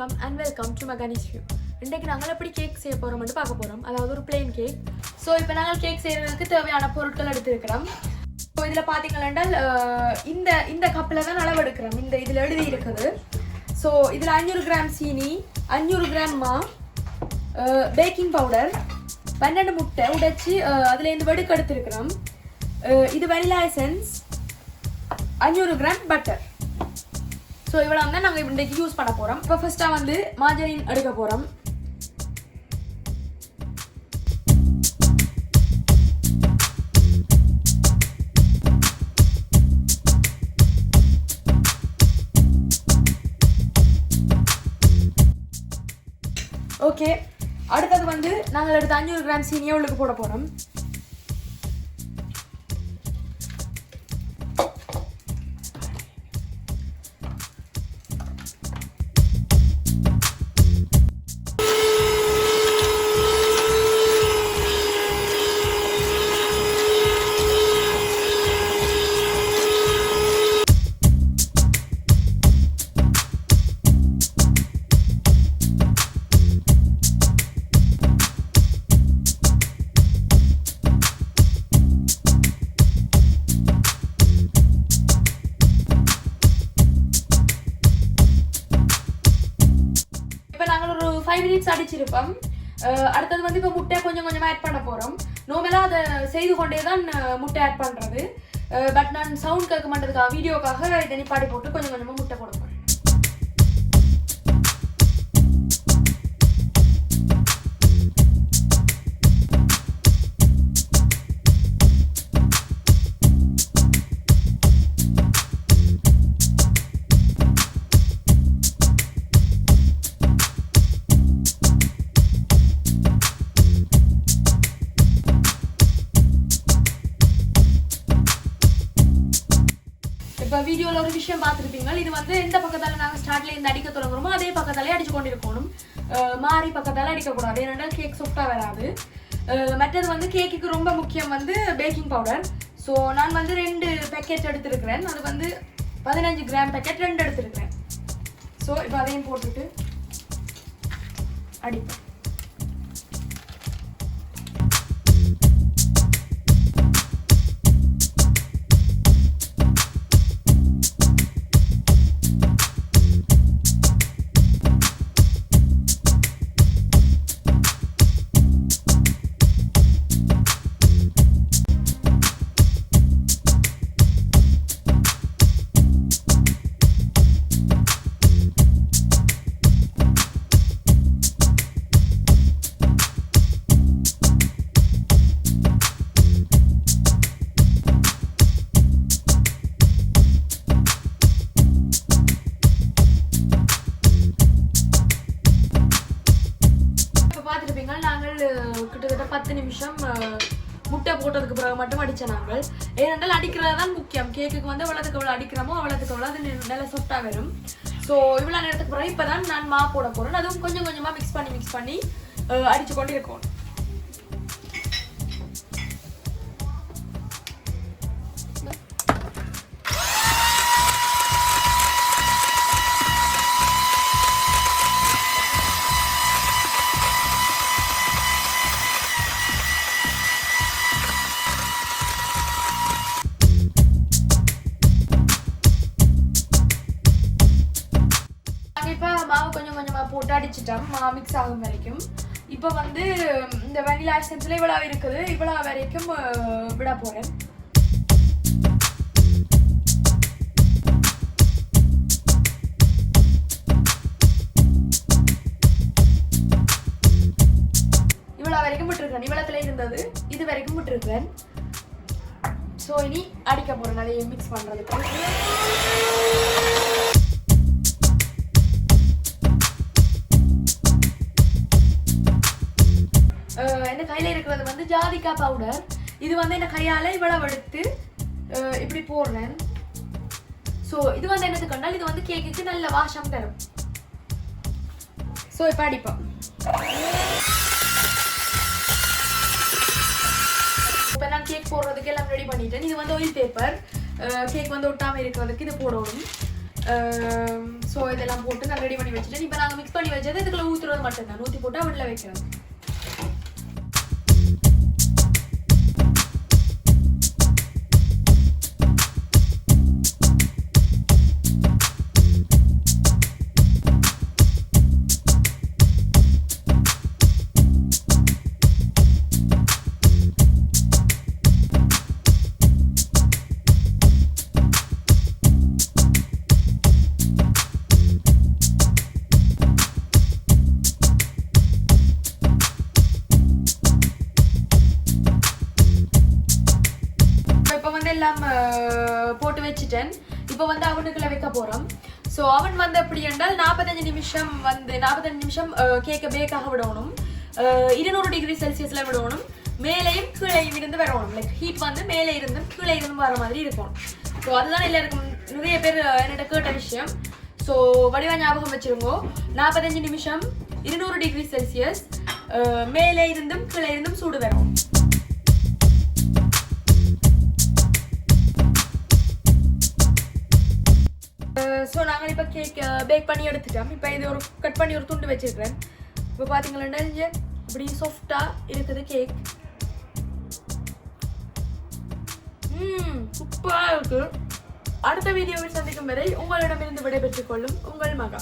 வணக்கம் and welcome to Maghanis view. இன்றைக்கு நாங்கள் எப்படி கேக் செய்ய போகிறோம்னு பார்க்க போகிறோம். அதாவது ஒரு பிளெயின் கேக். ஸோ இப்போ நாங்கள் கேக் செய்கிறதுக்கு தேவையான பொருட்கள் எடுத்துருக்கிறோம். ஸோ இதில் பார்த்தீங்கன்னா இந்த கப்பில் தான் அளவு எடுக்கிறோம். இதில் எழுதி இருக்குது. ஸோ இதில் 500 கிராம் சீனி, 500 கிராம் மா, பேக்கிங் பவுடர், 12 முட்டை உடைச்சி அதுலேருந்து வெடுக்கு எடுத்துருக்கிறோம். இது vanilla essence, 500 gram butter. So இவ்வளோ தான் நாங்கள் இன்றைக்கு யூஸ் பண்ண போகிறோம். இப்போ ஃபர்ஸ்ட்டாக வந்து மார்ஜரின் எடுக்க போகிறோம். ஓகே, அடுத்தது வந்து நாங்கள் எடுத்த 500 கிராம் சீனியை உள்ளுக்கு போட போகிறோம். நாங்கள் ஒரு 5 மினிட்ஸ் அடிச்சிருப்போம். அடுத்தது வந்து இப்போ முட்டை கொஞ்சம் கொஞ்சமாக ஆட் பண்ண போகிறோம். நார்மலாக அதை செய்து கொண்டே தான் முட்டை ஆட் பண்ணுறது. பட் நான் சவுண்ட் கேட்க மாட்டதுக்காக வீடியோக்காக இதை நிப்பாடி போட்டு கொஞ்சம் கொஞ்சமாக முட்டை போட போகிறேன். இப்போ வீடியோவில் ஒரு விஷயம் பார்த்துருப்பீங்க. இது வந்து எந்த பக்கத்தால் நாங்கள் ஸ்டார்ட்ல இருந்து அடிக்க தொடங்குறோமோ அதே பக்கத்தாலே அடிச்சு கொண்டு இருக்கணும். மாறி பக்கத்தால் அடிக்கக்கூடாது, ஏன்னா கேக் சாஃப்டாக வராது. மற்றது வந்து கேக்குக்கு ரொம்ப முக்கியம் வந்து பேக்கிங் பவுடர். ஸோ நான் வந்து 2 பேக்கெட் எடுத்துருக்கிறேன். அது வந்து 15 கிராம் பேக்கெட் 2 எடுத்துருக்கிறேன். ஸோ இப்போ அதையும் போட்டுட்டு அடிப்பேன். நாங்கள் கிட்டத்தட்ட 10 நிமிஷம் முட்டை போட்டதுக்கு பிறகு மட்டும் அடித்தோம் நாங்கள். ஏனென்றால் அடிக்கிறது தான் முக்கியம். கேக்குக்கு வந்து எவ்வளோத்துக்கு எவ்வளோ அடிக்கிறோமோ அவ்வளோத்துக்கு எவ்வளோ அது நல்லா சாஃப்டாக வரும். ஸோ இவ்வளோ நேரத்துக்கு பிறகு இப்போ தான் நான் மா போட போகிறேன். அதுவும் கொஞ்சம் கொஞ்சமாக மிக்ஸ் பண்ணி அடித்து கொண்டு இருக்கோம். இப்போ மாவு கொஞ்சம் கொஞ்சமாக போட்டு அடிச்சிட்டோம், மாவு மிக்ஸ் ஆகும் வரைக்கும். இப்போ வந்து இந்த வெனிலா எசன்ஸில் இவ்வளோ இருக்குது, இவ்வளோ வரைக்கும் விட போகிறேன். இவ்வளோ வரைக்கும் விட்டுருக்கேன். இவ்வளோத்துல இருந்தது இது வரைக்கும் விட்டுருக்கேன். ஸோ இனி அடிக்க போகிறேன் நிறைய மிக்ஸ் பண்ணுறதுக்கு. இந்த கையில் இருக்கிறது வந்து ஜாதிக்காய் பவுடர். இது வந்து இந்த கையால் இவ்வளவு எடுத்து இப்படி போடுறேன். ஸோ இது வந்து என்னது கண்டால் இது வந்து கேக்குக்கு நல்ல வாசம் தரும். ஸோ இப்போ அடிப்போம். இப்போ நான் கேக் போடுறதுக்கு எல்லாம் ரெடி பண்ணிட்டேன். இது வந்து ஆயில் பேப்பர். கேக் வந்து ஒட்டாமல் இருக்கிறதுக்கு இது போடணும். ஸோ இதெல்லாம் போட்டு நான் ரெடி பண்ணி வச்சுட்டேன். இப்போ நாங்கள் மிக்ஸ் பண்ணி வச்சது இதுக்குள்ள ஊற்றுறது மட்டும்தான். ஊற்றி போட்டு அவனில் வைக்கிறோம். எல்லாம் போட்டு வச்சுட்டேன். இப்போ வந்து அவனுக்குள்ள வைக்க போறோம். ஸோ அவன் வந்து எப்படி என்றால் 45 நிமிஷம் கேக்கை பேக்காக விடணும். 200 டிகிரி செல்சியஸ்ல விடணும். மேலையும் கீழையும் இருந்து வரணும். லைக் ஹீட் வந்து மேலே இருந்தும் கீழே இருந்தும் வர மாதிரி இருக்கும். ஸோ அதுதான் எல்லாருக்கும் நிறைய பேர் என்னோட கேட்ட விஷயம். ஸோ வடிவா ஞாபகம் வச்சிருங்கோ. 45 நிமிஷம் 200 டிகிரி செல்சியஸ் மேலே இருந்தும் கீழே இருந்தும் சூடு வரும். ஸோ நாங்கள் இப்போ கேக் பேக் பண்ணி எடுத்துட்டோம். இப்போ இது ஒரு கட் பண்ணி ஒரு துண்டு வச்சிருக்கிறேன். இப்போ பார்த்தீங்கன்னா இங்கே இப்படி சாஃப்டாக இருக்குது கேக். சூப்பராக இருக்குது. அடுத்த வீடியோவில் சந்திக்கும் வரை உங்களிடமிருந்து விடைபெற்றுக் கொள்ளும் உங்கள் மகா.